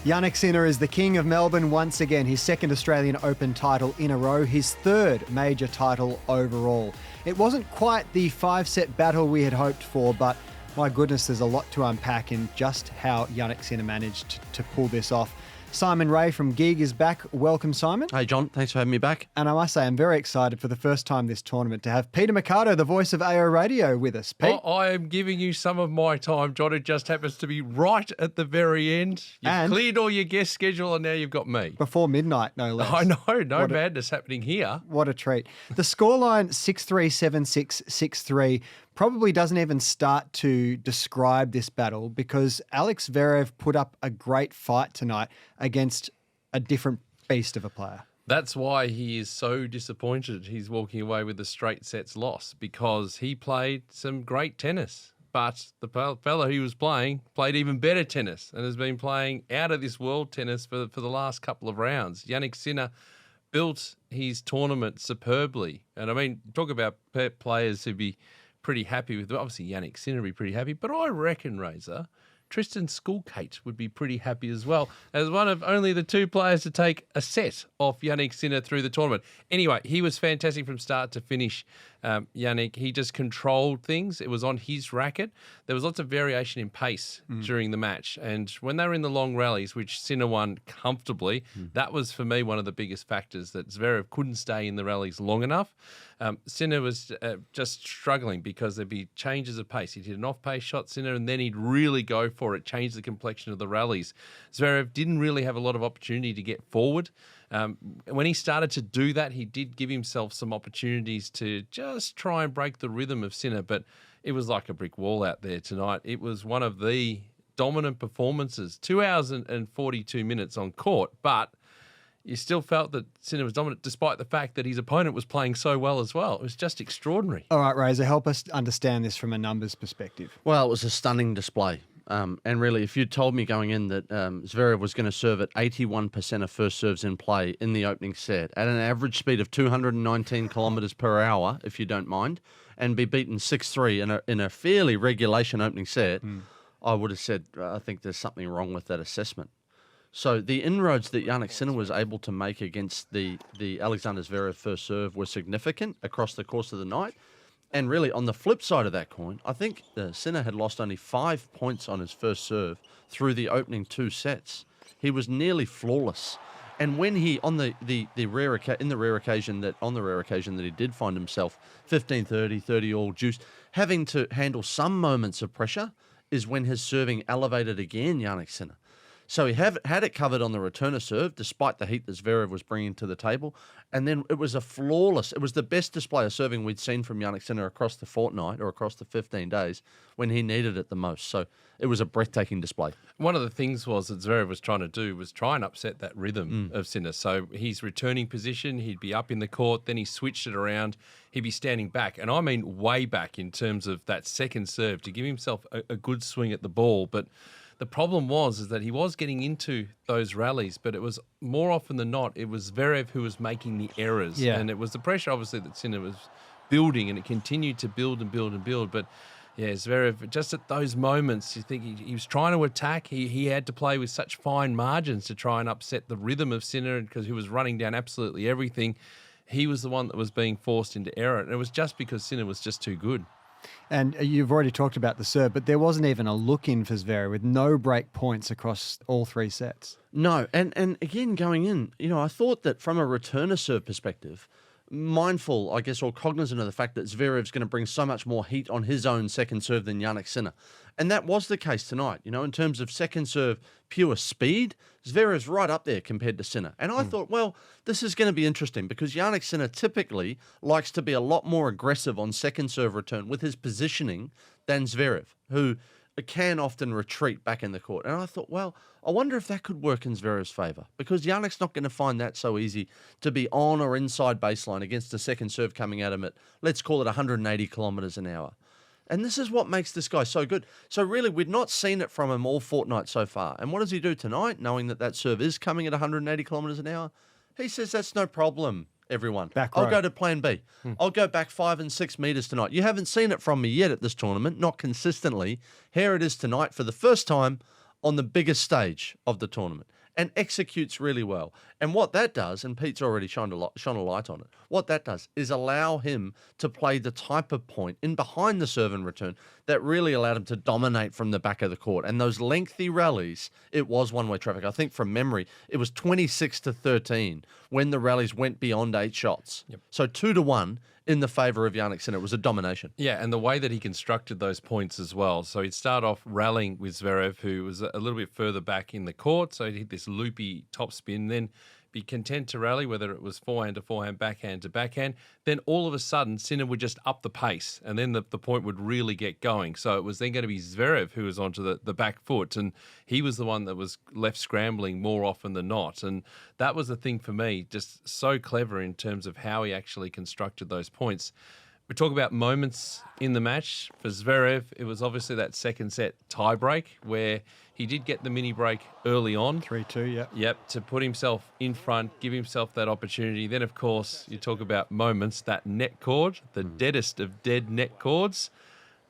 Jannik Sinner is the king of Melbourne once again, his second Australian Open title in a row, his third major title overall. It wasn't quite the 5-set battle we had hoped for, but my goodness, there's a lot to unpack in just how Jannik Sinner managed to pull this off. Simon Ray from Gig is back. Welcome, Simon. Hey, John. Thanks for having me back. And I must say, I'm very excited for the first time this tournament to have Peter Marcato, the voice of AO Radio, with us. Pete? I am giving you some of my time, John. It just happens to be right at the very end. You've cleared all your guest schedule and now you've got me. Before midnight, no less. I know. No madness happening here. What a treat. The scoreline 6-3, 7-6, 6-3 probably doesn't even start to describe this battle because Alex Zverev put up a great fight tonight against a different beast of a player. That's why he is so disappointed he's walking away with a straight sets loss, because he played some great tennis. But the fellow he was playing played even better tennis and has been playing out of this world tennis for the last couple of rounds. Jannik Sinner built his tournament superbly. And I mean, talk about players who'd be pretty happy with, obviously Jannik Sinner would be pretty happy, but I reckon, Razor, Tristan Schoolkate would be pretty happy as well, as one of only the two players to take a set off Jannik Sinner through the tournament. Anyway, he was fantastic from start to finish, Jannik. He just controlled things. It was on his racket. There was lots of variation in pace during the match. And when they were in the long rallies, which Sinner won comfortably, that was, for me, one of the biggest factors, that Zverev couldn't stay in the rallies long enough. Sinner was just struggling because there'd be changes of pace. He'd hit an off-pace shot, Sinner, and then he'd really go for it, change the complexion of the rallies. Zverev didn't really have a lot of opportunity to get forward. When he started to do that, he did give himself some opportunities to just try and break the rhythm of Sinner, but it was like a brick wall out there tonight. It was one of the dominant performances, 2 hours and 42 minutes on court, but you still felt that Sinner was dominant despite the fact that his opponent was playing so well as well. It was just extraordinary. All right, Razor, help us understand this from a numbers perspective. Well, it was a stunning display. And really, if you'd told me going in that Zverev was going to serve at 81% of first serves in play in the opening set at an average speed of 219 kilometres per hour, if you don't mind, and be beaten 6-3 in a fairly regulation opening set, I would have said, I think there's something wrong with that assessment. So the inroads that Jannik Sinner was able to make against the Alexander Zverev first serve were significant across the course of the night. And really, on the flip side of that coin, I think Sinner had lost only 5 points on his first serve through the opening 2 sets. He was nearly flawless. And when he, on the rare occasion that he did find himself 15-30, 30 all juice, having to handle some moments of pressure, is when his serving elevated again, Jannik Sinner. So he had it covered on the returner serve, despite the heat that Zverev was bringing to the table. And then it was it was the best display of serving we'd seen from Jannik Sinner across the fortnight or across the 15 days when he needed it the most. So it was a breathtaking display. One of the things was that Zverev was trying to do was try and upset that rhythm of Sinner. So his returning position, he'd be up in the court, then he switched it around, he'd be standing back. And I mean way back in terms of that second serve to give himself a good swing at the ball. But the problem is that he was getting into those rallies, but it was more often than not, it was Zverev who was making the errors. Yeah. And it was the pressure, obviously, that Sinner was building, and it continued to build and build and build. But yeah, Zverev, just at those moments, you think he was trying to attack. He had to play with such fine margins to try and upset the rhythm of Sinner, because he was running down absolutely everything. He was the one that was being forced into error. And it was just because Sinner was just too good. And you've already talked about the serve, but there wasn't even a look in for Zverev with no break points across all 3 sets. No, and again, going in, I thought that from a returner serve perspective, mindful, I guess, or cognizant of the fact that Zverev's going to bring so much more heat on his own second serve than Jannik Sinner. And that was the case tonight, in terms of second serve pure speed, Zverev's right up there compared to Sinner. And I thought, well, this is going to be interesting because Jannik Sinner typically likes to be a lot more aggressive on second serve return with his positioning than Zverev, who can often retreat back in the court. And I thought, well, I wonder if that could work in Zverev's favour, because Jannik's not going to find that so easy to be on or inside baseline against a second serve coming at him at, let's call it 180 kilometres an hour. And this is what makes this guy so good. So really, we'd not seen it from him all fortnight so far. And what does he do tonight, knowing that serve is coming at 180 kilometres an hour? He says, that's no problem, everyone. I'll go to plan B. I'll go back 5 and 6 metres tonight. You haven't seen it from me yet at this tournament, not consistently. Here it is tonight. For the first time, on the biggest stage of the tournament and executes really well. And what that does, and Pete's already shone a light on it, what that does is allow him to play the type of point in behind the serve and return that really allowed him to dominate from the back of the court. And those lengthy rallies, it was one-way traffic. I think from memory, it was 26-13 when the rallies went beyond 8 shots. Yep. So 2-1 in the favour of Jannik Sinner. It was a domination. Yeah, and the way that he constructed those points as well. So he'd start off rallying with Zverev, who was a little bit further back in the court. So he'd hit this loopy topspin, then be content to rally, whether it was forehand to forehand, backhand to backhand. Then all of a sudden, Sinner would just up the pace, and then the point would really get going. So it was then going to be Zverev who was onto the back foot, and he was the one that was left scrambling more often than not. And that was the thing for me, just so clever in terms of how he actually constructed those points. We talk about moments in the match. For Zverev, it was obviously that second set tie break where he did get the mini break early on. 3-2, yeah. Yep, to put himself in front, give himself that opportunity. Then, of course, you talk about moments, that net cord, the deadest of dead net cords,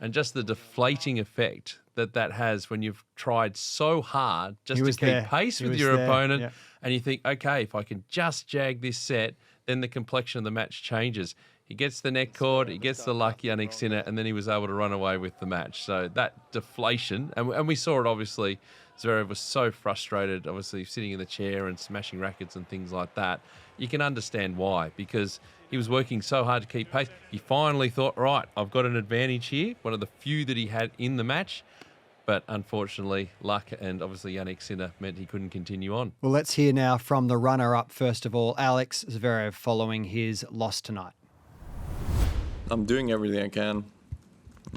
and just the deflating effect that has when you've tried so hard just to keep pace with your opponent. Yep. And you think, okay, if I can just jag this set, then the complexion of the match changes. He gets the net cord, he gets the lucky Jannik Sinner, and then he was able to run away with the match. So that deflation, and we saw it obviously, Zverev was so frustrated, obviously sitting in the chair and smashing rackets and things like that. You can understand why, because he was working so hard to keep pace. He finally thought, right, I've got an advantage here, one of the few that he had in the match. But unfortunately, luck and obviously Jannik Sinner meant he couldn't continue on. Well, let's hear now from the runner-up, first of all, Alex Zverev, following his loss tonight. I'm doing everything I can.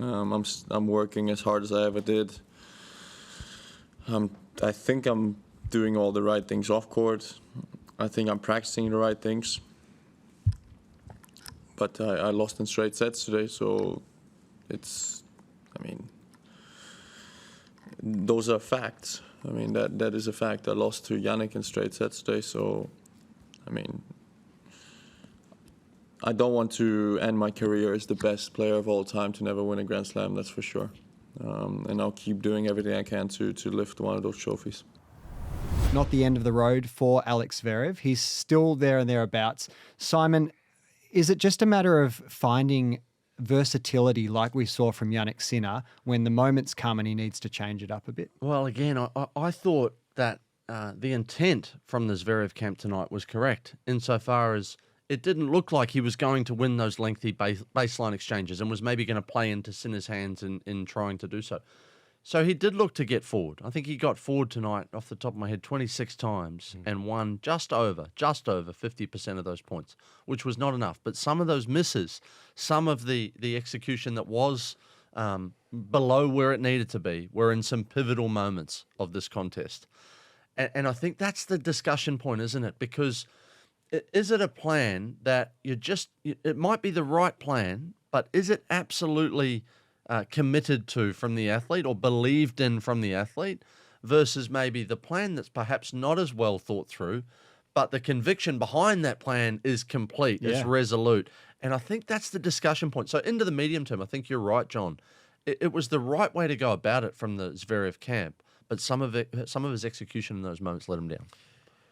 I'm working as hard as I ever did. I think I'm doing all the right things off court. I think I'm practicing the right things. But I lost in straight sets today, so those are facts. That is a fact. I lost to Jannik in straight sets today, so, I don't want to end my career as the best player of all time to never win a Grand Slam, that's for sure. And I'll keep doing everything I can to lift one of those trophies. Not the end of the road for Alex Zverev. He's still there and thereabouts. Simon, is it just a matter of finding versatility like we saw from Jannik Sinner when the moments come and he needs to change it up a bit? Well, again, I thought that the intent from the Zverev camp tonight was correct insofar as it didn't look like he was going to win those lengthy baseline exchanges and was maybe going to play into Sinner's hands in trying to do so. So he did look to get forward. I think he got forward tonight, off the top of my head, 26 times and won just over 50% of those points, which was not enough. But some of those misses, some of the execution that was below where it needed to be were in some pivotal moments of this contest. And I think that's the discussion point, isn't it? Because is it a plan that it might be the right plan, but is it absolutely committed to from the athlete or believed in from the athlete versus maybe the plan that's perhaps not as well thought through, but the conviction behind that plan is complete, is resolute. And I think that's the discussion point. So into the medium term, I think you're right, John. It was the right way to go about it from the Zverev camp, but some of his execution in those moments let him down.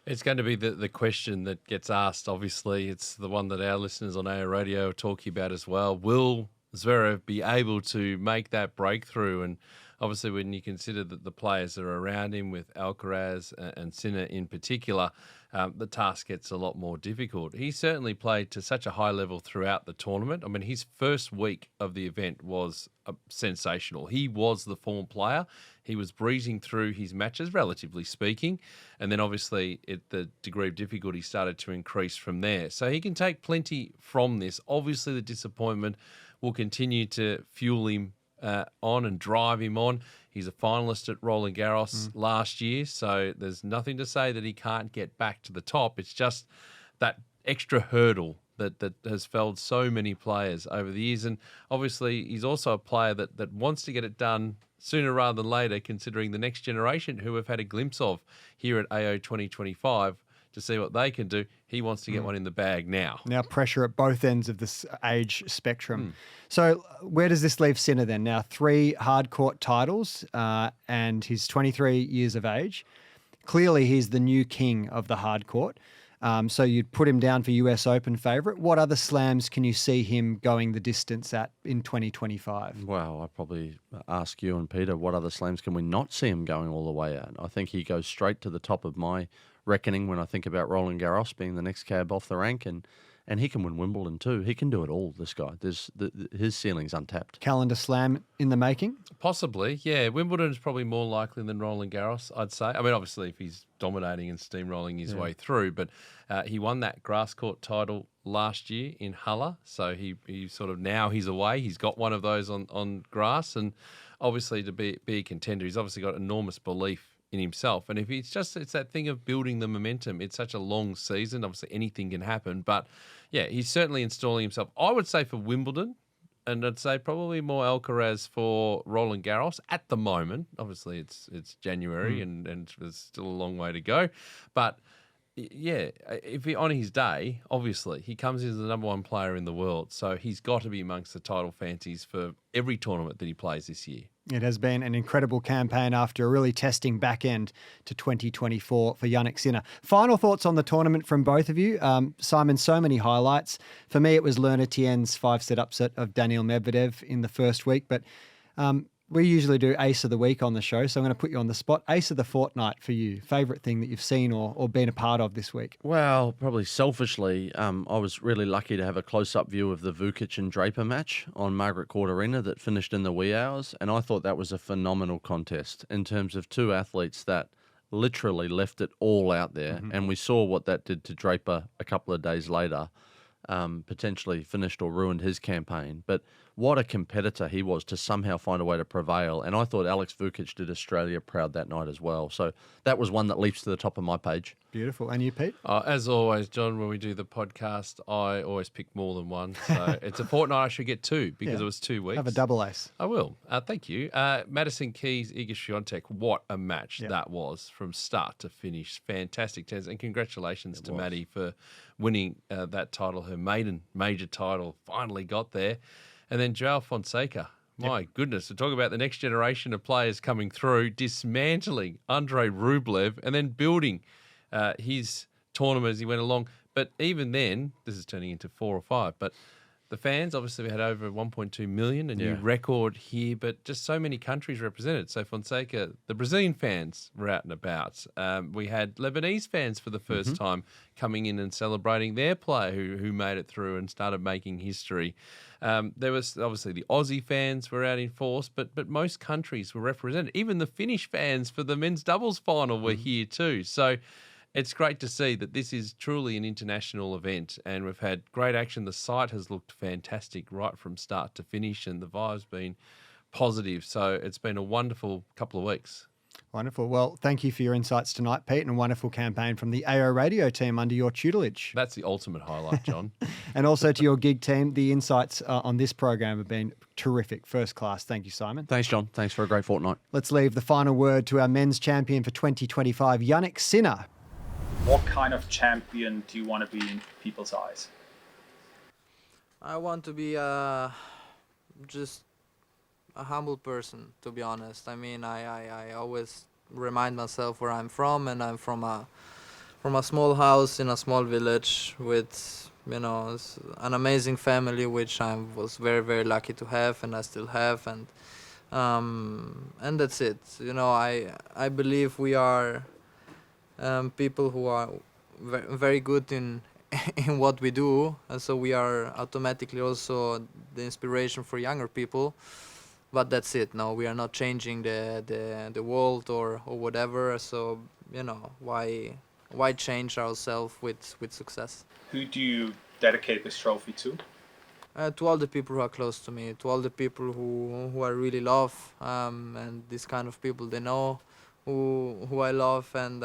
It's going to be the question that gets asked, obviously. It's the one that our listeners on AO Radio are talking about as well. Will Zverev be able to make that breakthrough? And obviously when you consider that the players that are around him with Alcaraz and Sinner in particular, the task gets a lot more difficult. He certainly played to such a high level throughout the tournament. I mean, his first week of the event was sensational. He was the form player. He was breezing through his matches, relatively speaking. And then obviously the degree of difficulty started to increase from there. So he can take plenty from this. Obviously the disappointment will continue to fuel him on and drive him on. He's a finalist at Roland Garros last year, so there's nothing to say that he can't get back to the top. It's just that extra hurdle that has felled so many players over the years. And obviously he's also a player that wants to get it done sooner rather than later, considering the next generation who we've had a glimpse of here at AO 2025 to see what they can do. He wants to get one in the bag now. Now pressure at both ends of this age spectrum. So where does this leave Sinner then? Now 3 hardcourt titles and he's 23 years of age. Clearly he's the new king of the hardcourt. So you'd put him down for US Open favourite. What other slams can you see him going the distance at in 2025? Well, I'd probably ask you and Peter, what other slams can we not see him going all the way at? I think he goes straight to the top of my reckoning when I think about Roland Garros being the next cab off the rank, and he can win Wimbledon too. He can do it all, this guy. His ceiling's untapped. Calendar slam in the making? Possibly, yeah. Wimbledon is probably more likely than Roland Garros, I'd say. I mean, obviously, if he's dominating and steamrolling his way through, but he won that grass court title last year in Halle, so he sort of, now he's away. He's got one of those on grass, and obviously to be a contender, he's obviously got enormous belief in himself. And if it's that thing of building the momentum. It's such a long season. Obviously, anything can happen. But, yeah, he's certainly installing himself. I would say for Wimbledon, and I'd say probably more Alcaraz for Roland Garros at the moment. Obviously, it's January and there's still a long way to go. But, yeah, if he, on his day, obviously, he comes in as the number 1 player in the world. So he's got to be amongst the title fancies for every tournament that he plays this year. It has been an incredible campaign after a really testing back end to 2024 for Jannik Sinner. Final thoughts on the tournament from both of you. Simon, so many highlights. For me, it was Lerner Tien's 5-set upset of Daniil Medvedev in the first week, but we usually do Ace of the Week on the show, so I'm going to put you on the spot. Ace of the Fortnight for you. Favourite thing that you've seen or been a part of this week? Well, probably selfishly, I was really lucky to have a close-up view of the Vukic and Draper match on Margaret Court Arena that finished in the wee hours, and I thought that was a phenomenal contest in terms of 2 athletes that literally left it all out there, and we saw what that did to Draper a couple of days later. Potentially finished or ruined his campaign. But what a competitor he was to somehow find a way to prevail. And I thought Alex Vukic did Australia proud that night as well. So that was one that leaps to the top of my page. Beautiful. And you, Pete? As always, John, when we do the podcast, I always pick more than one. So it's a fortnight I should get 2 because it was 2 weeks. Have a double ace. I will. Thank you. Madison Keys, Iga Swiatek, what a match that was from start to finish. Fantastic tennis. And congratulations to Maddie for winning that title, her maiden major title, finally got there. And then Joao Fonseca, my goodness, to talk about the next generation of players coming through, dismantling Andrei Rublev and then building his tournament as he went along. But even then, this is turning into 4 or 5, but the fans, obviously we had over 1.2 million, a new record here, but just so many countries represented. So Fonseca, the Brazilian fans were out and about. We had Lebanese fans for the first time coming in and celebrating their player who made it through and started making history. There was obviously the Aussie fans were out in force, but most countries were represented. Even the Finnish fans for the men's doubles final were here too. So it's great to see that this is truly an international event, and we've had great action. The site has looked fantastic right from start to finish, and the vibe's been positive. So it's been a wonderful couple of weeks. Wonderful. Well, thank you for your insights tonight, Pete, and a wonderful campaign from the AO Radio team under your tutelage. That's the ultimate highlight, John. And also to your gig team, the insights on this program have been terrific, first class. Thank you, Simon. Thanks, John. Thanks for a great fortnight. Let's leave the final word to our men's champion for 2025, Jannik Sinner. What kind of champion do you want to be in people's eyes? I want to be just a humble person, to be honest. I mean, I always remind myself where I'm from, and I'm from a small house in a small village with, an amazing family, which I was very, very lucky to have, and I still have, and that's it. I believe we are people who are very good in what we do, and so we are automatically also the inspiration for younger people. But that's it. No, we are not changing the world or whatever. So why change ourselves with success? Who do you dedicate this trophy to? To all the people who are close to me, to all the people who I really love, and these kind of people, they know who I love, and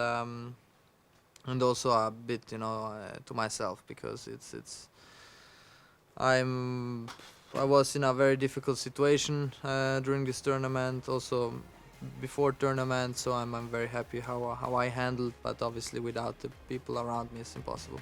also a bit to myself, because I was in a very difficult situation during this tournament. Also before tournament, so I'm very happy how I handled, but obviously without the people around me it's impossible.